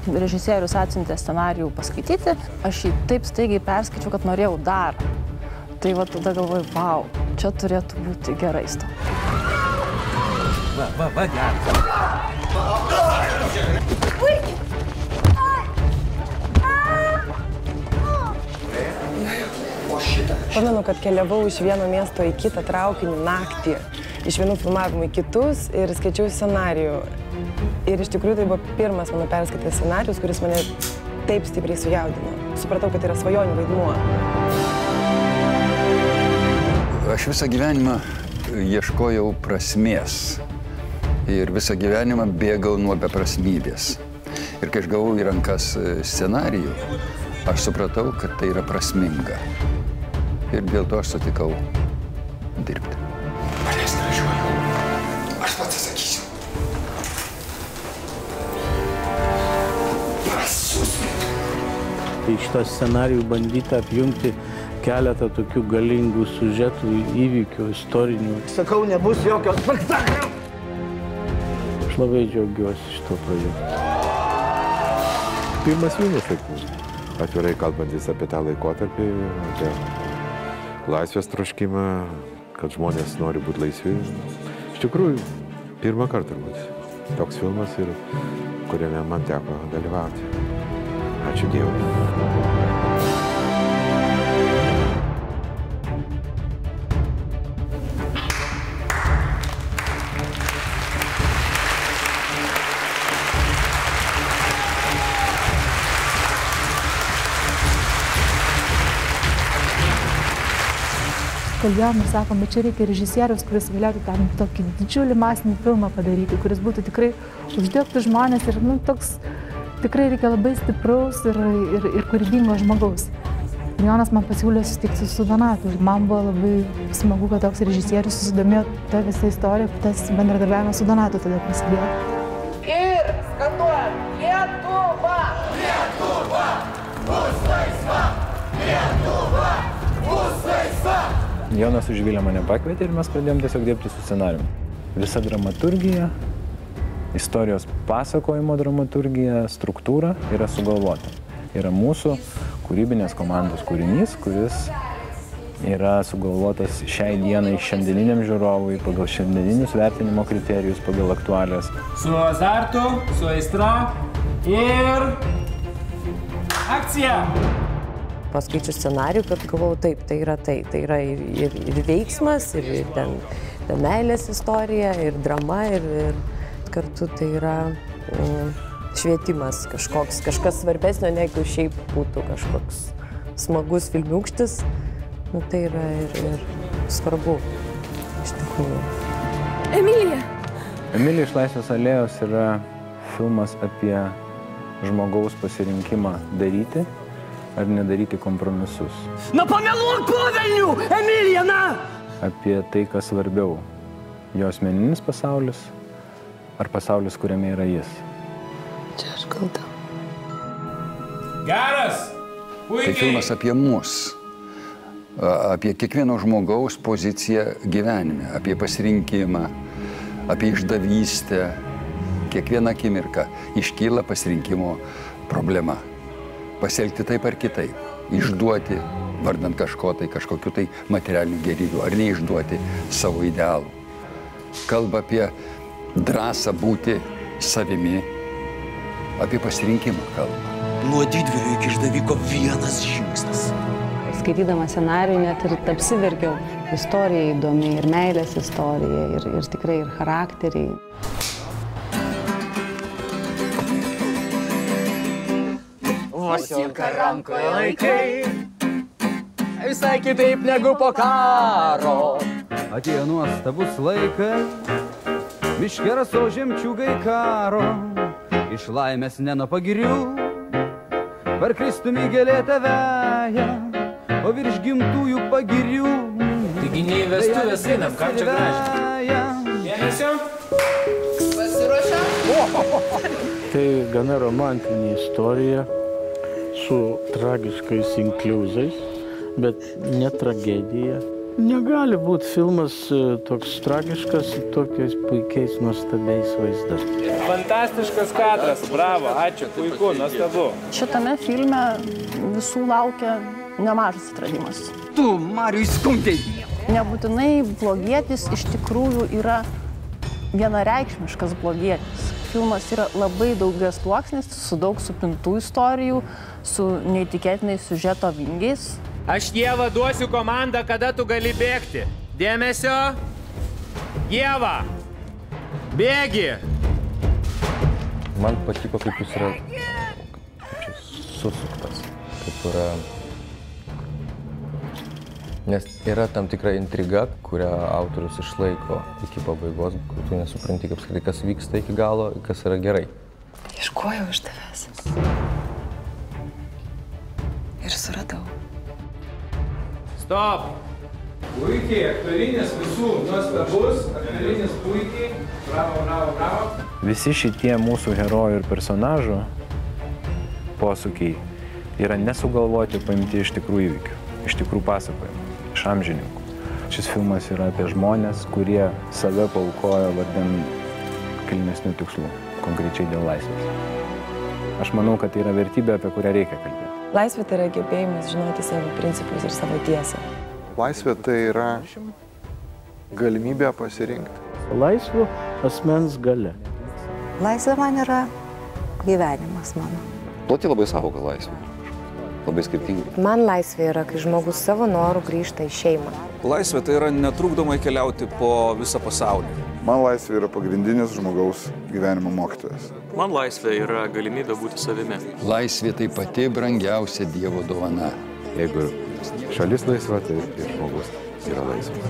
režisierius atsiuntė scenarijų paskaityti, aš jį taip staigiai perskaičiau, kad norėjau dar. Tai va tada galvoju, vau, čia turėtų būti gera istorija. Va, geras. Pamenu, kad keliavau iš vieno miesto į kitą traukiniu naktį, iš vienų filmavimų į kitus ir skaičiau scenarijų. Ir iš tikrųjų tai buvo pirmas mano perskaitas scenarijus, kuris mane taip stipriai sujaudino. Supratau, kad tai yra svajonių vaidmuo. Aš visą gyvenimą ieškojau prasmės ir visą gyvenimą bėgau nuo beprasmybės. Ir kai aš gavau į rankas scenarijų, aš supratau, kad tai yra prasminga. Ir dėl to aš sutikau dirbti. Manęs nevažiuoju. Aš pats atsakysiu. Prasusmėtų. Tai šitą scenarijų bandyta apjungti keletą tokių galingų siužetų, įvykių, istorinių. Sakau, nebus jokio spektaklio. Aš labai džiaugiuosi šito projektu. Pirmas filmas, atvirai kalbantis apie tą laikotarpį, apie laisvės troškimą, kad žmonės nori būti laisvi. Iš tikrųjų, pirmą kartą turbūt toks filmas, ir kuriame man teko dalyvauti. Ačiū Dievui. Kalbėjom ir sakom, bet čia reikia režisieriaus, kuris galėtų ten tokį didžiulį masinį filmą padaryti, kuris būtų tikrai uždegtų žmonės ir toks tikrai reikia labai stipraus ir kūrybingo žmogaus. Jonas man pasiūlė susitikti su Donatu. Man buvo labai smagu, kad toks režisierius susidomėjo tą visą istoriją, tas bendradarbiavimas su Donatu tada prasidėjo. Ir skanduojam Lietuva! Lietuva! Bus laisva! Lietuva! Bus laisva! Jonas už Vilę mane pakvietė ir mes pradėjom tiesiog dirbti su scenarijumi. Visa dramaturgija, istorijos pasakojimo dramaturgija, struktūra yra sugalvota. Yra mūsų kūrybinės komandos kūrinys, kuris yra sugalvotas šiai dienai šiandieniniam žiūrovui pagal šiandieninius vertinimo kriterijus, pagal aktualijas. Su azartu, su aistra ir akcija! Paskaičiu scenarijų, kad galvojau, taip, tai yra ir veiksmas, ir ten meilės istorija, ir drama, ir kartu tai yra švietimas kažkas svarbesnio, negu šiaip būtų kažkoks smagus filmiūkštis. Tai yra ir svarbu, iš tikrųjų. Emilija! Emilija iš Laisvės alėjos yra filmas apie žmogaus pasirinkimą daryti ar nedaryti kompromisus. Na pameluok po velnių, Emilija, na! Apie tai, kas svarbiau. Jo asmeninis pasaulis ar pasaulis, kuriame yra jis. Čia aš kalta. Geras! Puikiai! Tai filmas apie mus. Apie kiekvieno žmogaus poziciją gyvenime. Apie pasirinkimą, apie išdavystę. Kiekvieną akimirką iškyla pasirinkimo problema. Pasielgti taip ar kitaip, išduoti, vardant kažkokiu tai materialinių gėrybių, ar neišduoti savo idealų. Kalba apie drąsą būti savimi, apie pasirinkimą kalba. Nuo didvyrio iki išdaviko vienas žingsnis. Skaitydama scenarijų net ir apsiverkiau. Istorija įdomi, ir meilės istorija, ir tikrai ir charakteriai. Vasilka rankoje laikai, visai kitaip negu po karo. Atėjo nuostabus laikas, miške raso žemčiūgai karo, iš laimės ne nuo pagirių, parkristumi gėlėtą veją, o virš gimtųjų pagirių. Taigi nei vestuvės einam, ką čia gražiai? Dėmesio? Pasiruošę? Tai gana romantinė istorija su tragiškais inkliuzais, bet ne tragedija. Negali būti filmas toks tragiškas su tokiais puikiais, nuostabiais vaizdais. Fantastiškas kadras, bravo, ačiū, puiku, nuostabu. Šitame filme visų laukia nemažas atradimas. Tu, Mariui, skumdei! Nebūtinai blogietis iš tikrųjų yra vienareikšmiškas blogietis. Filmas yra labai daugiasluoksnis, su daug supintų istorijų, su neįtikėtinais siužeto vingiais. Aš Ieva duosiu komandą, kada tu gali bėgti. Dėmesio. Ieva, bėgi. Man patiko, kaip jis yra susuktas. Kaip yra... Nes yra tam tikra intriga, kurią autorius išlaiko iki pabaigos, kur tu nesupranti, kas vyksta iki galo, kas yra gerai. Ieškojau iš tavęs. Ir suradau. Stop! Puikiai, aktorinis visų nuostabus, aktorinis puikiai. Bravo, bravo, bravo. Visi šitie mūsų herojų ir personažų posūkiai yra nesugalvoti, paimti iš tikrų įvykių, iš tikrų pasakojimų, iš amžininkų. Šis filmas yra apie žmonės, kurie save paaukojo vardan kilnesnių tikslų, konkrečiai dėl laisvės. Aš manau, kad tai yra vertybė, apie kurią reikia kalbėti. Laisvė tai yra gebėjimas žinoti savo principus ir savo tiesą. Laisvė tai yra galimybė pasirinkti. Laisvė asmens galia. Laisvė man yra gyvenimas mano. Plati labai savoka laisvė. Labai skirtingai. Man laisvė yra, kai žmogus savo norų grįžta į šeimą. Laisvė tai yra netrukdomai keliauti po visą pasaulį. Man laisvė yra pagrindinis žmogaus gyvenimo mokytojas. Man laisvė yra galimybė būti savimi. Laisvė tai pati brangiausia Dievo dovana. Jeigu šalis laisva, tai ir žmogus yra laisvas.